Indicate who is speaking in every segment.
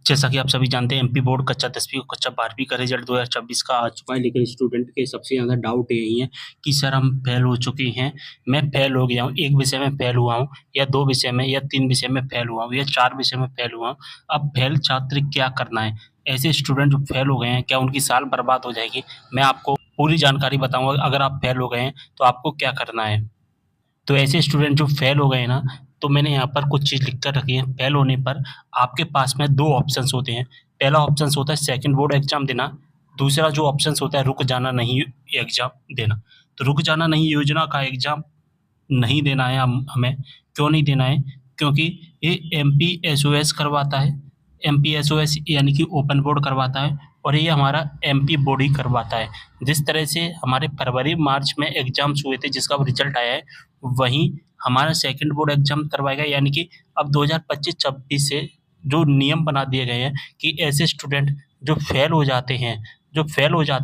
Speaker 1: जैसा कि आप सभी जानते हैं एमपी बोर्ड कक्षा 10वीं और कक्षा 12वीं का रिजल्ट 2024 का आ चुका है, लेकिन स्टूडेंट के सबसे ज़्यादा डाउट यही है कि सर हम फेल हो चुके हैं, मैं फेल हो गया हूँ, 1 विषय में फेल हुआ हूँ या 2 विषय में या 3 विषय में फेल हुआ हूँ या 4 विषय में फेल हुआ हूँ। अब फेल छात्र क्या करना है? ऐसे स्टूडेंट जो फेल हो गए हैं, क्या उनकी साल बर्बाद हो जाएगी? मैं आपको पूरी जानकारी बताऊँगा, अगर आप फेल हो गए हैं, तो आपको क्या करना है? तो ऐसे स्टूडेंट जो फेल हो गए हैं ना, तो मैंने यहाँ पर कुछ चीज़ लिख कर रखी है। फेल होने पर आपके पास में 2 ऑप्शंस होते हैं। पहला ऑप्शंस होता है सेकंड बोर्ड एग्ज़ाम देना, दूसरा जो ऑप्शंस होता है रुक जाना नहीं एग्ज़ाम देना। तो रुक जाना नहीं योजना का एग्ज़ाम नहीं देना है हमें। क्यों नहीं देना है? क्योंकि ये एमपीएसओएस करवाता है। एमपीएसओएस यानी कि ओपन बोर्ड करवाता है और ये हमारा एमपी बोर्ड ही करवाता है। जिस तरह से हमारे फरवरी-मार्च में एग्ज़ाम्स हुए थे जिसका रिज़ल्ट आया है, वहीं हमारा सेकंड बोर्ड एग्ज़ाम करवाएगा, यानी कि अब 2025-26 से जो नियम बना दिए गए हैं कि ऐसे स्टूडेंट जो फेल हो जाते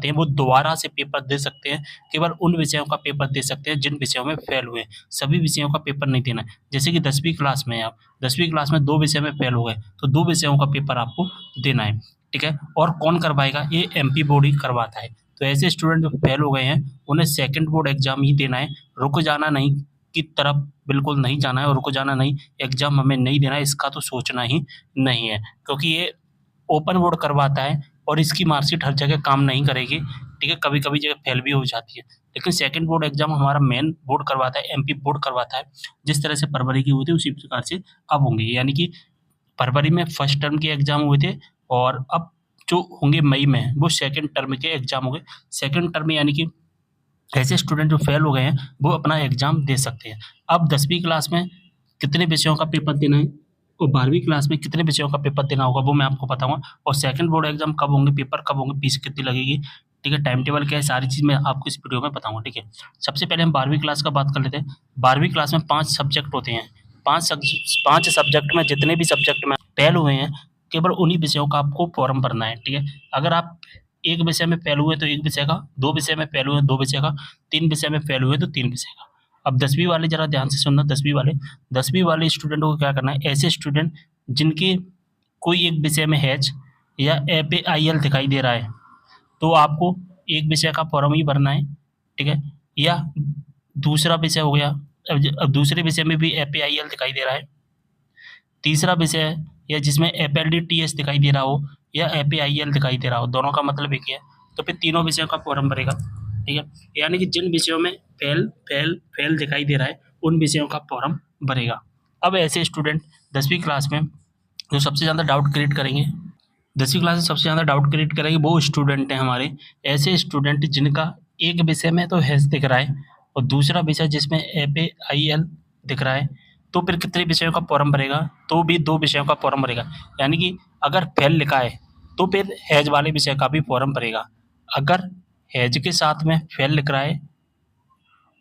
Speaker 1: हैं वो दोबारा से पेपर दे सकते हैं। केवल उन विषयों का पेपर दे सकते हैं जिन विषयों में फेल हुए हैं। सभी विषयों का पेपर नहीं देना है। जैसे कि 10वीं क्लास में हैं आप, 10वीं क्लास में 2 विषय में फेल हो गए, तो 2 विषयों का पेपर आपको देना है, ठीक है? और कौन करवाएगा? ये एमपी बोर्ड ही करवाता है। तो ऐसे स्टूडेंट जो फेल हो गए हैं, उन्हें सेकंड बोर्ड एग्ज़ाम ही देना है, रुक जाना नहीं की तरफ बिल्कुल नहीं जाना है और रुक जाना नहीं, एग्ज़ाम हमें नहीं देना है, इसका तो सोचना ही नहीं है। क्योंकि ये ओपन बोर्ड करवाता है और इसकी मार्कशीट हर जगह काम नहीं करेगी, ठीक है? कभी-कभी जगह फेल भी हो जाती है। लेकिन सेकंड बोर्ड एग्ज़ाम हमारा मेन बोर्ड करवाता है, एमपी बोर्ड करवाता है। जिस तरह से फरवरी की हुई थी, उसी प्रकार से अब होंगे। यानी कि फरवरी में फर्स्ट टर्म के एग्ज़ाम हुए थे और अब जो होंगे मई में, वो सेकंड टर्म के एग्ज़ाम होंगे। सेकंड टर्म यानी कि ऐसे स्टूडेंट जो फेल हो गए हैं, वो अपना एग्ज़ाम दे सकते हैं। अब 10वीं क्लास में कितने विषयों का पेपर देना है और 12वीं क्लास में कितने विषयों का पेपर देना होगा, वो मैं आपको बताऊँगा। और सेकंड बोर्ड एग्ज़ाम कब होंगे, पेपर कब होंगे, फीस कितनी लगेगी, ठीक है? टाइम टेबल क्या है, सारी चीज़ मैं आपको इस वीडियो में बताऊँगा, ठीक है? सबसे पहले हम 12वीं क्लास का बात कर लेते हैं। 12वीं क्लास में 5 सब्जेक्ट होते हैं। 5 सब्जेक्ट में जितने भी सब्जेक्ट में फेल हुए हैं, केवल उन्हीं विषयों का आपको फॉर्म भरना है, ठीक है? अगर आप 1 विषय में फेल हुए तो 1 विषय का, 2 विषय में फेल हुए 2 विषय का, 3 विषय में फेल हुए तो 3 विषय का। अब 10वीं वाले ज़रा ध्यान से सुनना, 10वीं वाले स्टूडेंटों को क्या करना है, ऐसे स्टूडेंट जिनके कोई एक विषय में हैच या एपीआईएल दिखाई दे रहा है, तो आपको एक विषय का फॉर्म ही भरना है, ठीक है? या दूसरा विषय हो गया, अब दूसरे विषय में भी एपीआईएल दिखाई दे रहा है, तीसरा विषय है या जिसमें एपीएलडीटीएस दिखाई दे रहा हो या एपीआईएल दिखाई दे रहा हो, दोनों का मतलब एक ही है, तो फिर तीनों विषयों का फॉर्म भरेगा, ठीक है? यानी कि जिन विषयों में फेल दिखाई दे रहा है, उन विषयों का फॉर्म भरेगा। अब ऐसे स्टूडेंट 10वीं क्लास में जो सबसे ज़्यादा डाउट क्रिएट करेंगे, 10वीं क्लास में सबसे ज़्यादा डाउट क्रिएट करेंगे वो स्टूडेंट हैं हमारे, ऐसे स्टूडेंट जिनका एक विषय में तो हैच दिख रहा है और दूसरा विषय जिसमें एपीआईएल दिख रहा है, तो फिर कितने विषयों का फॉर्म भरेगा? तो भी 2 विषयों का फॉर्म भरेगा। यानी कि अगर फेल लिखा है, तो फिर हैच वाले विषय का भी फॉर्म भरेगा। अगर हैच के साथ में फेल लिख रहा है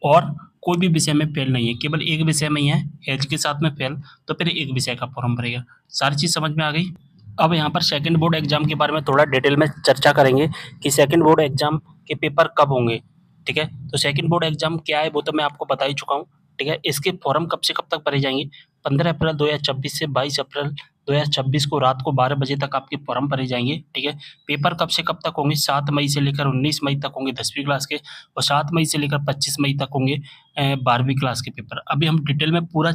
Speaker 1: और कोई भी विषय में फेल नहीं है, केवल एक विषय में ही है, हैच के साथ में फेल, तो फिर एक विषय का फॉर्म भरेगा। सारी चीज़ समझ में आ गई? अब यहाँ पर सेकंड बोर्ड एग्ज़ाम के बारे में थोड़ा डिटेल में चर्चा करेंगे कि सेकंड बोर्ड एग्ज़ाम के पेपर कब होंगे, ठीक है? तो सेकंड बोर्ड एग्ज़ाम क्या है, वो तो मैं आपको बता ही चुका हूँ, ठीक है? इसके फॉर्म कब से कब तक भरे जाएँगे? 15 अप्रैल 2024 से 22 अप्रैल 2026 को रात को 12 बजे तक आपके फॉर्म भरे जाएँगे, ठीक है? पेपर कब से कब तक होंगे? 7 मई से लेकर 19 मई तक होंगे 10वीं क्लास के और 7 मई से लेकर 25 मई तक होंगे 12वीं क्लास के पेपर। अभी हम डिटेल में पूरा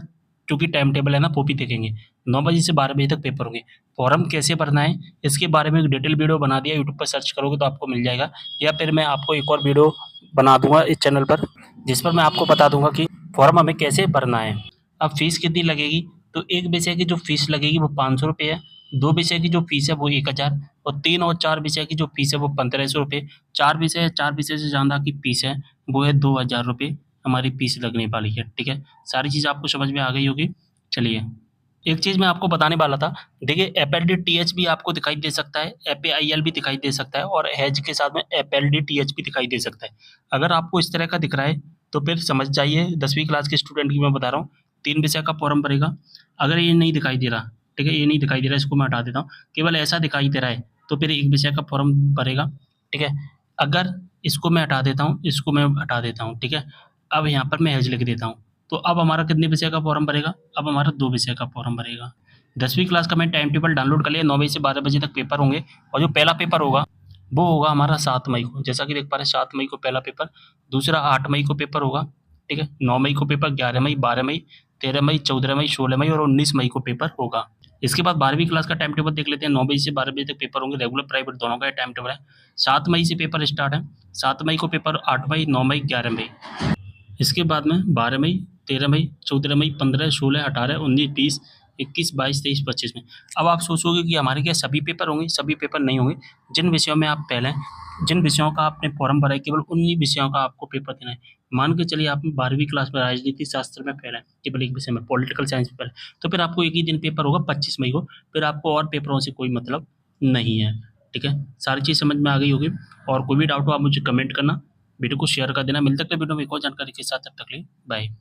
Speaker 1: चूँकि टाइम टेबल है ना, वो भी देखेंगे। 9 बजे से 12 बजे तक पेपर होंगे। फॉर्म कैसे भरना है, इसके बारे में एक डिटेल वीडियो बना दिया, यूट्यूब पर सर्च करोगे तो आपको मिल जाएगा, या फिर मैं आपको एक और वीडियो बना दूँगा इस चैनल पर, जिस पर मैं आपको बता दूँगा कि फॉर्म हमें कैसे भरना है। अब फ़ीस कितनी लगेगी? तो एक विषय की जो फ़ीस लगेगी वो 500 रुपये है, 2 विषय की जो फ़ीस है वो 1000 और 3 और 4 विषय की जो फ़ीस है वो 1500 रुपये। 4 विषय से ज़्यादा की फ़ीस है, वो है 2000 रुपये हमारी फ़ीस लगने वाली है, ठीक है? सारी चीज़ आपको समझ में आ गई होगी। चलिए, एक चीज़ मैं आपको बताने वाला था, देखिए एपीएलडीटीएच भी आपको दिखाई दे सकता है, एपीआईएल भी दिखाई दे सकता है और हैच के साथ में एपीएलडीटीएच भी दिखाई दे सकता है। अगर आपको इस तरह का दिख रहा है, तो फिर समझ जाइए 10वीं क्लास के स्टूडेंट की मैं बता रहा हूँ, 3 विषय का फॉर्म भरेगा। अगर ये नहीं दिखाई दे रहा, ठीक है, ये नहीं दिखाई दे रहा, इसको मैं हटा देता हूँ, केवल ऐसा दिखाई दे रहा है, तो फिर 1 विषय का फॉर्म भरेगा, ठीक है। अगर इसको मैं हटा देता हूँ, इसको मैं हटा देता हूँ, ठीक है। अब यहाँ पर मैं हैच लिख देता हूँ, तो अब हमारा कितने विषय का फॉर्म भरेगा? अब हमारा 2 विषय का फॉर्म भरेगा। 10वीं क्लास का मैं टाइम टेबल डाउनलोड कर लिया। 9 बजे से 12 बजे तक पेपर होंगे और जो पहला पेपर होगा वो होगा हमारा 7 मई को। जैसा कि देख पा रहे हैं 7 मई को पहला पेपर, दूसरा 8 मई को पेपर होगा, ठीक है। 9 मई को पेपर, 11 मई, 12 मई, 13 मई, 14 मई, 16 मई और 19 मई को पेपर होगा। इसके बाद 12वीं क्लास का टाइम टेबल देख लेते हैं। 9 बजे से 12 बजे तक पेपर होंगे, रेगुलर प्राइवेट दोनों का टाइम टेबल है। 7 मई से पेपर स्टार्ट है, 7 मई को पेपर, 8 मई, 9 मई, 11 मई। इसके बाद में 12 मई, 13 मई, 14 मई, 15, 16, 18, 19, 20, 21, 22, 23, 25 में। अब आप सोचोगे कि हमारे क्या सभी पेपर होंगे? सभी पेपर नहीं होंगे। जिन विषयों में आप फेल हैं, जिन विषयों का आपने फॉर्म भरा है, केवल उन्हीं विषयों का आपको पेपर देना है। मान के चलिए आप 12वीं क्लास में राजनीति शास्त्र में फेल हैं, केवल एक विषय में, पॉलिटिकल साइंस में फेल हैं, तो फिर आपको एक ही दिन पेपर होगा 25 मई को, फिर आपको और पेपरों से कोई मतलब नहीं है, ठीक है। सारी चीज़ समझ में आ गई होगी। और कोई भी डाउट हो आप मुझे कमेंट करना, वीडियो को शेयर कर देना। मिलते हैं अगले वीडियो में एक और जानकारी के साथ, तब तक के लिए बाय।